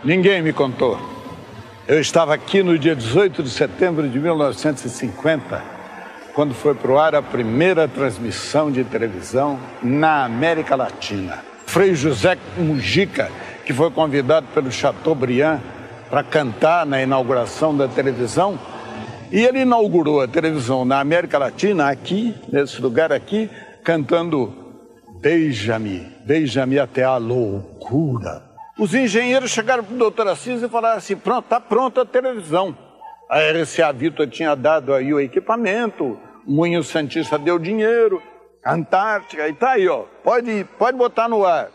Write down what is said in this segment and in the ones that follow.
Ninguém me contou. Eu estava aqui no dia 18 de setembro de 1950, quando foi para o ar a primeira transmissão de televisão na América Latina. Frei José Mujica, que foi convidado pelo Chateaubriand para cantar na inauguração da televisão, e ele inaugurou a televisão na América Latina, aqui, nesse lugar aqui, cantando Beija-me, beija-me até a loucura. Os engenheiros chegaram para o doutor Assis e falaram assim, pronto, está pronta a televisão. A RCA Victor tinha dado aí o equipamento, o Moinho Santista deu dinheiro, a Antártica, e tá aí, ó, pode botar no ar.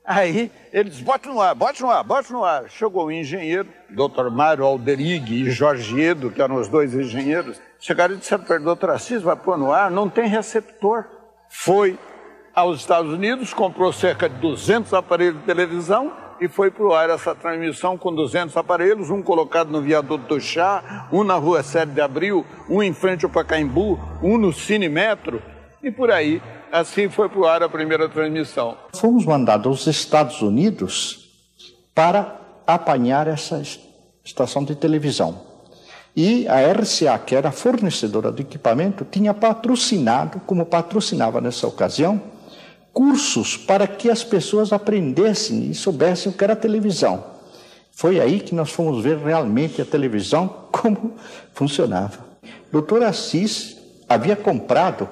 Aí eles, bote no ar, bote no ar, bote no ar. Chegou o engenheiro, doutor Mário Alderig e Jorge Edo, que eram os dois engenheiros, chegaram e disseram para ele, doutor Assis, vai pôr no ar, não tem receptor. Foi aos Estados Unidos, comprou cerca de 200 aparelhos de televisão e foi para o ar essa transmissão com 200 aparelhos, um colocado no viaduto do Chá, um na rua 7 de Abril, um em frente ao Pacaembu, um no Cinemetro e por aí. Assim foi para o ar a primeira transmissão. Fomos mandados aos Estados Unidos para apanhar essa estação de televisão. E a RCA, que era fornecedora do equipamento, tinha patrocinado, como patrocinava nessa ocasião, cursos para que as pessoas aprendessem e soubessem o que era televisão. Foi aí que nós fomos ver realmente a televisão como funcionava. O doutor Assis havia comprado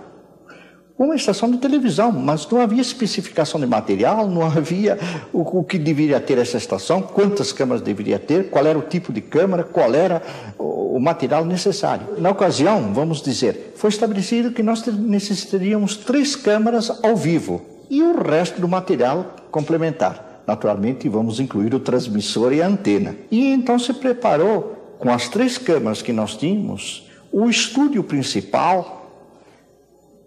uma estação de televisão, mas não havia especificação de material, não havia o que deveria ter essa estação, quantas câmaras deveria ter, qual era o tipo de câmara, qual era o material necessário. Na ocasião, vamos dizer, foi estabelecido que nós necessitaríamos 3 câmaras ao vivo e o resto do material complementar. Naturalmente, vamos incluir o transmissor e a antena. E então se preparou, com as 3 câmaras que nós tínhamos, o estúdio principal,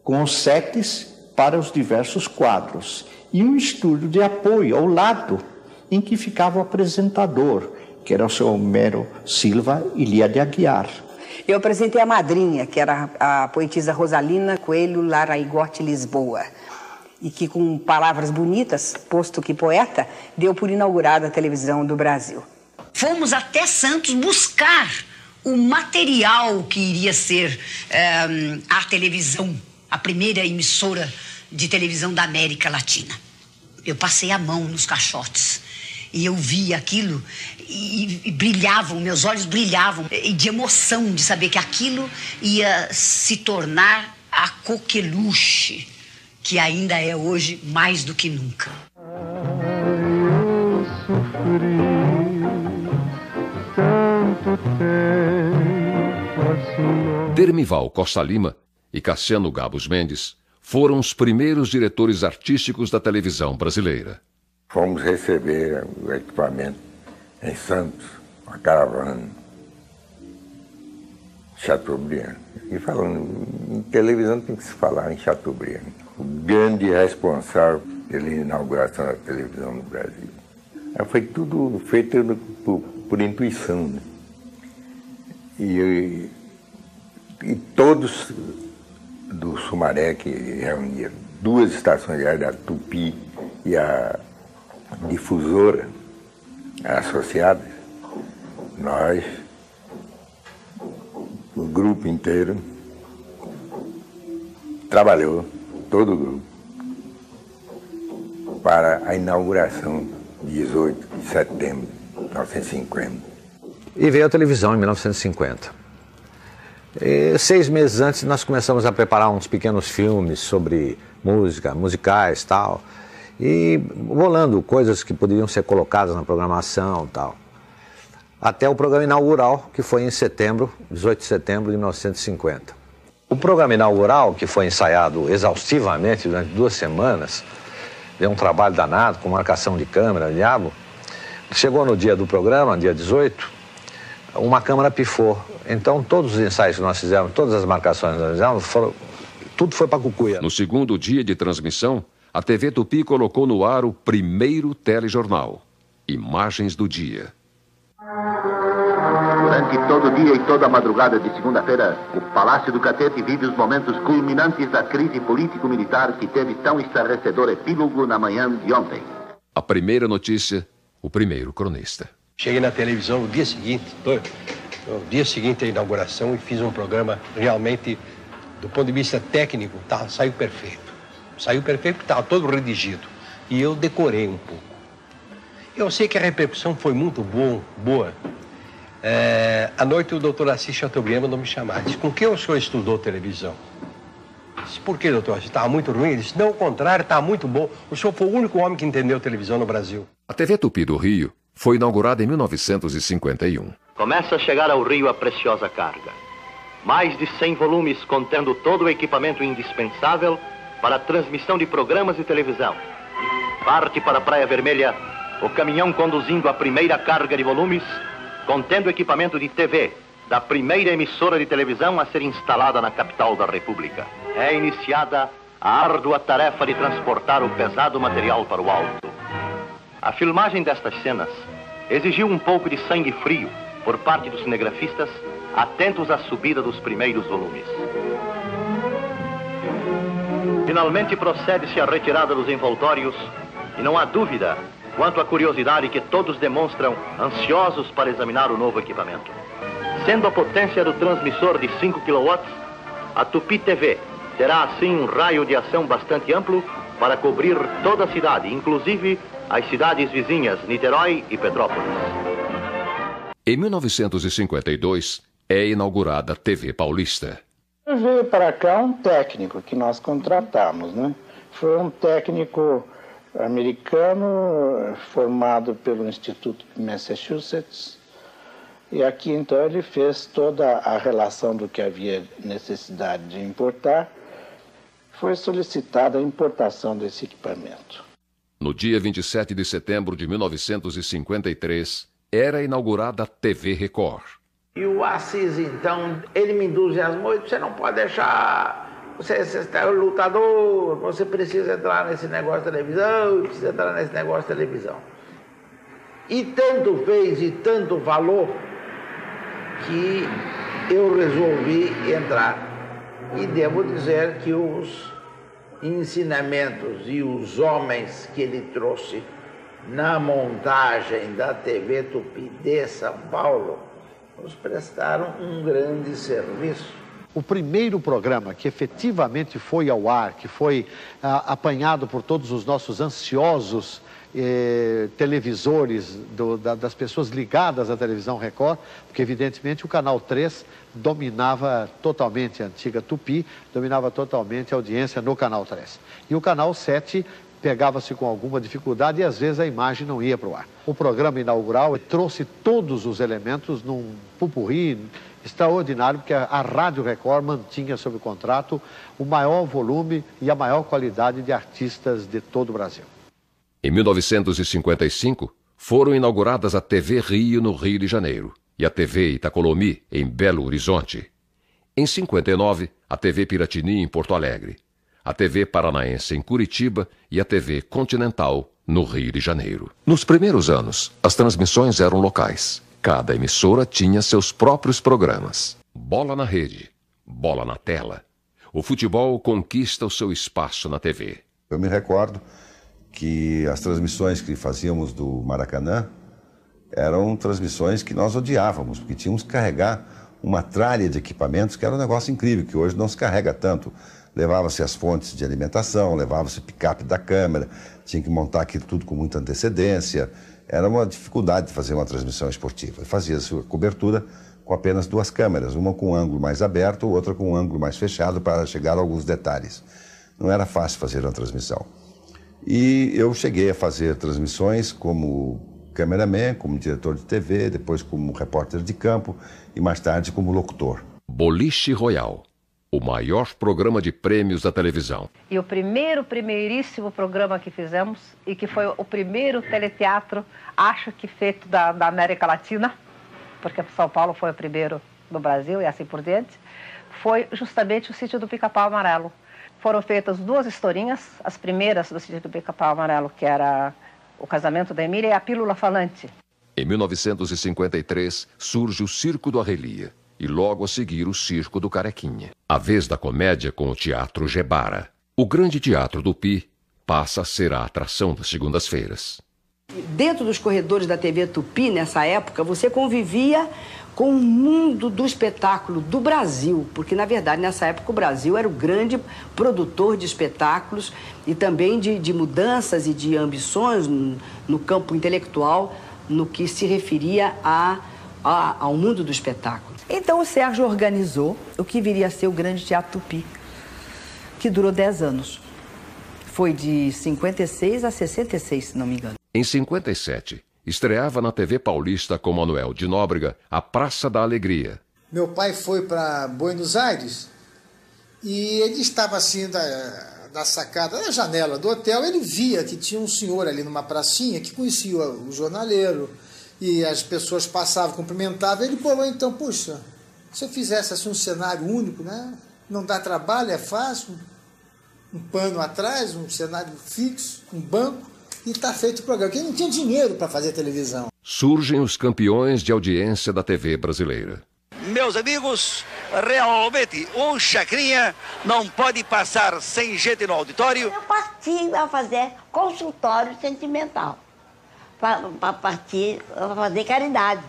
com os sets para os diversos quadros, e um estúdio de apoio ao lado, em que ficava o apresentador, que era o seu Homero Silva e Lia de Aguiar. Eu apresentei a madrinha, que era a poetisa Rosalina Coelho Laraigote Lisboa, e que com palavras bonitas, posto que poeta, deu por inaugurada a televisão do Brasil. Fomos até Santos buscar o material que iria ser a televisão, a primeira emissora de televisão da América Latina. Eu passei a mão nos caixotes e eu vi aquilo e brilhavam, meus olhos brilhavam de emoção de saber que aquilo ia se tornar a coqueluche, que ainda é hoje mais do que nunca. Eu sofri tanto tempo assim. Dermival Costa Lima e Cassiano Gabos Mendes foram os primeiros diretores artísticos da televisão brasileira. Fomos receber o equipamento em Santos, uma caravana, Chateaubriand. E falando, em televisão tem que se falar em Chateaubriand. O grande responsável pela inauguração da televisão no Brasil. Foi tudo feito por intuição, né? E todos do Sumaré, que reunia 2 estações de rádio, a Tupi e a Difusora, associadas, nós, o grupo inteiro, trabalhou, todo o grupo, para a inauguração de 18 de setembro de 1950. E veio a televisão em 1950. 6 meses antes nós começamos a preparar uns pequenos filmes sobre música, musicais e tal, e rolando coisas que poderiam ser colocadas na programação e tal. Até o programa inaugural, que foi em setembro, 18 de setembro de 1950. O programa inaugural, que foi ensaiado exaustivamente durante 2 semanas, deu um trabalho danado, com marcação de câmera, diabo. Chegou no dia do programa, dia 18, uma câmera pifou. Então, todos os ensaios que nós fizemos, todas as marcações que nós fizemos, tudo foi para cucuia. No segundo dia de transmissão, a TV Tupi colocou no ar o primeiro telejornal, Imagens do Dia. Durante todo o dia e toda a madrugada de segunda-feira, o Palácio do Catete vive os momentos culminantes da crise político-militar que teve tão estarrecedor epílogo na manhã de ontem. A primeira notícia, o primeiro cronista. Cheguei na televisão no dia seguinte, à inauguração, e fiz um programa realmente, do ponto de vista técnico, saiu perfeito. Saiu perfeito porque estava todo redigido. E eu decorei um pouco. Eu sei que a repercussão foi muito boa. À noite o doutor Assis Chateaubriand mandou me chamar. Disse, com que o senhor estudou televisão? Disse, por que, doutor? Estava muito ruim? Ele disse, não, ao contrário, estava muito bom. O senhor foi o único homem que entendeu televisão no Brasil. A TV Tupi do Rio foi inaugurada em 1951. Começa a chegar ao Rio a preciosa carga. Mais de 100 volumes contendo todo o equipamento indispensável para a transmissão de programas de televisão. Parte para a Praia Vermelha o caminhão conduzindo a primeira carga de volumes, contendo equipamento de TV, da primeira emissora de televisão a ser instalada na capital da República. É iniciada a árdua tarefa de transportar o pesado material para o alto. A filmagem destas cenas exigiu um pouco de sangue frio por parte dos cinegrafistas, atentos à subida dos primeiros volumes. Finalmente procede-se à retirada dos envoltórios e não há dúvida quanto à curiosidade que todos demonstram, ansiosos para examinar o novo equipamento. Sendo a potência do transmissor de 5 kW, a Tupi TV terá assim um raio de ação bastante amplo para cobrir toda a cidade, inclusive as cidades vizinhas Niterói e Petrópolis. Em 1952, é inaugurada a TV Paulista. Veio para cá um técnico que nós contratamos, né? Foi um técnico americano formado pelo Instituto de Massachusetts, e aqui então ele fez toda a relação do que havia necessidade de importar. Foi solicitada a importação desse equipamento. No dia 27 de setembro de 1953, era inaugurada a TV Record. E o Assis, então, ele me entusiasmou e disse, você não pode deixar... Você é lutador, você precisa entrar nesse negócio de televisão, precisa entrar nesse negócio de televisão. E tanto fez e tanto falou que eu resolvi entrar. E devo dizer que os ensinamentos e os homens que ele trouxe na montagem da TV Tupi de São Paulo nos prestaram um grande serviço. O primeiro programa que efetivamente foi ao ar, que foi apanhado por todos os nossos ansiosos televisores, das pessoas ligadas à televisão Record, porque evidentemente o Canal 3 dominava totalmente a antiga Tupi, dominava totalmente a audiência no Canal 3. E o Canal 7 pegava-se com alguma dificuldade e às vezes a imagem não ia para o ar. O programa inaugural trouxe todos os elementos num pupurri extraordinário, porque a Rádio Record mantinha sob contrato o maior volume e a maior qualidade de artistas de todo o Brasil. Em 1955, foram inauguradas a TV Rio, no Rio de Janeiro, e a TV Itacolomi, em Belo Horizonte. Em 59, a TV Piratini, em Porto Alegre, a TV Paranaense, em Curitiba, e a TV Continental, no Rio de Janeiro. Nos primeiros anos, as transmissões eram locais. Cada emissora tinha seus próprios programas. Bola na rede, bola na tela. O futebol conquista o seu espaço na TV. Eu me recordo que as transmissões que fazíamos do Maracanã eram transmissões que nós odiávamos, porque tínhamos que carregar uma tralha de equipamentos que era um negócio incrível, que hoje não se carrega tanto. Levava-se as fontes de alimentação, levava-se o picape da câmera, tinha que montar aquilo tudo com muita antecedência. Era uma dificuldade de fazer uma transmissão esportiva. Fazia-se a cobertura com apenas duas câmeras, uma com um ângulo mais aberto, outra com um ângulo mais fechado para chegar a alguns detalhes. Não era fácil fazer uma transmissão. E eu cheguei a fazer transmissões como cameraman, como diretor de TV, depois como repórter de campo e mais tarde como locutor. Boliche Royal, o maior programa de prêmios da televisão. E o primeiríssimo programa que fizemos, e que foi o primeiro teleteatro, acho que feito da América Latina, porque São Paulo foi o primeiro no Brasil e assim por diante, foi justamente o Sítio do Pica-Pau Amarelo. Foram feitas duas historinhas, as primeiras do Sítio do Pica-Pau Amarelo, que era O Casamento da Emília e A Pílula Falante. Em 1953, surge o Circo do Arrelia. E logo a seguir o Circo do Carequinha. A vez da comédia com o Teatro Gebara. O Grande Teatro Tupi passa a ser a atração das segundas-feiras. Dentro dos corredores da TV Tupi, nessa época, você convivia com o mundo do espetáculo do Brasil, porque, na verdade, nessa época, o Brasil era o grande produtor de espetáculos e também de mudanças e de ambições no campo intelectual, no que se referia ao mundo do espetáculo. Então, o Sérgio organizou o que viria a ser o Grande Teatro Tupi, que durou 10 anos. Foi de 56 a 66, se não me engano. Em 57, estreava na TV Paulista com Manuel de Nóbrega a Praça da Alegria. Meu pai foi para Buenos Aires e ele estava assim da sacada, da janela do hotel, ele via que tinha um senhor ali numa pracinha que conhecia o jornaleiro e as pessoas passavam, cumprimentavam. Ele falou, então, puxa, se eu fizesse assim um cenário único, né? Não dá trabalho, é fácil, um pano atrás, um cenário fixo, um banco, e está feito o programa, porque ele não tinha dinheiro para fazer televisão. Surgem os campeões de audiência da TV brasileira. Meus amigos, realmente um Chacrinha não pode passar sem gente no auditório. Eu parti a fazer consultório sentimental, para fazer caridade.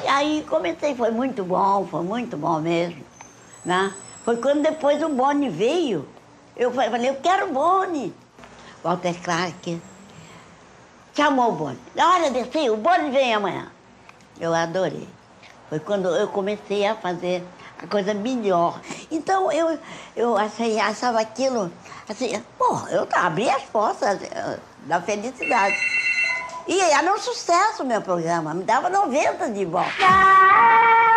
Aí comecei, foi muito bom mesmo, né? Foi quando depois o Boni veio, eu falei, eu quero o Boni. Walter Clark chamou o Boni. Na hora de descer, o Boni vem amanhã. Eu adorei. Foi quando eu comecei a fazer a coisa melhor. Então, eu achava aquilo, assim, pô, eu abri as portas da felicidade. E era um sucesso o meu programa, me dava 90 de volta.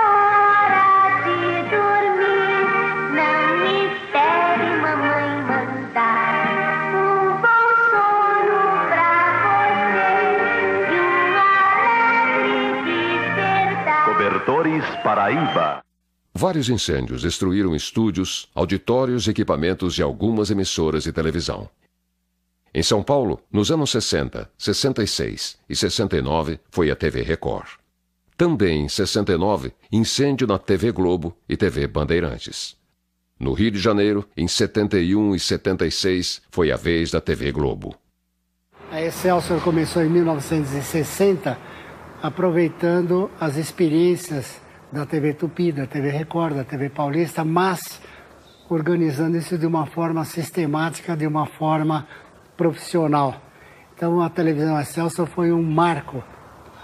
Hora de dormir, não me espere, mamãe mandar um bom sono pra você e um alegre despertar. Cobertores Paraíba. Vários incêndios destruíram estúdios, auditórios, equipamentos de algumas emissoras de televisão. Em São Paulo, nos anos 60, 66 e 69, foi a TV Record. Também em 69, incêndio na TV Globo e TV Bandeirantes. No Rio de Janeiro, em 71 e 76, foi a vez da TV Globo. A Excelsior começou em 1960, aproveitando as experiências da TV Tupi, da TV Record, da TV Paulista, mas organizando isso de uma forma sistemática, de uma forma profissional. Então a televisão Excelsior foi um marco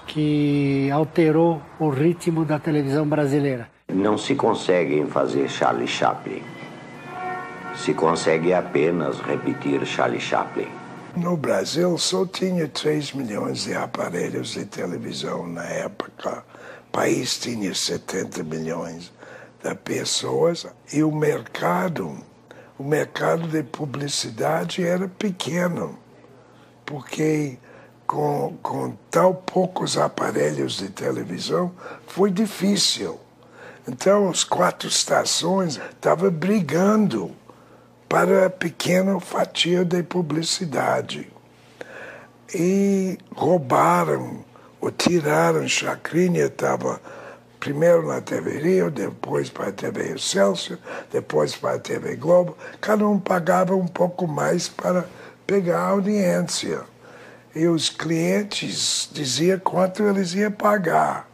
que alterou o ritmo da televisão brasileira. Não se consegue fazer Charlie Chaplin. Se consegue apenas repetir Charlie Chaplin. No Brasil só tinha 3 milhões de aparelhos de televisão na época. O país tinha 70 milhões de pessoas e o mercado de publicidade era pequeno, porque com tão poucos aparelhos de televisão foi difícil. Então, as 4 estações estavam brigando para pequena fatia de publicidade. E roubaram ou tiraram. Chacrinha estava primeiro na TV Rio, depois para a TV Excelsior, depois para a TV Globo. Cada um pagava um pouco mais para pegar a audiência. E os clientes diziam quanto eles iam pagar.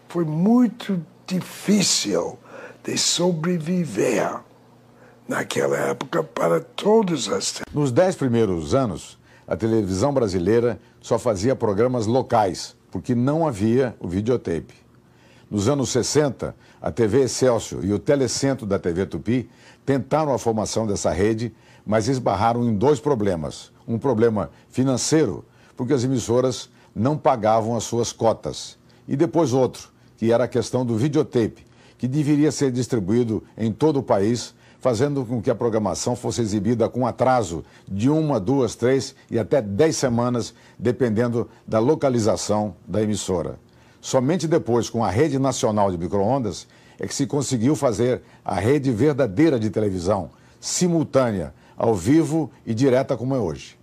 Foi muito difícil de sobreviver naquela época para todas as... Nos 10 primeiros anos, a televisão brasileira só fazia programas locais, porque não havia o videotape. Nos anos 60, a TV Excelsior e o Telecentro da TV Tupi tentaram a formação dessa rede, mas esbarraram em 2 problemas. Um problema financeiro, porque as emissoras não pagavam as suas cotas. E depois outro, que era a questão do videotape, que deveria ser distribuído em todo o país, fazendo com que a programação fosse exibida com atraso de 1, 2, 3 e até 10 semanas, dependendo da localização da emissora. Somente depois, com a rede nacional de micro-ondas, é que se conseguiu fazer a rede verdadeira de televisão, simultânea, ao vivo e direta como é hoje.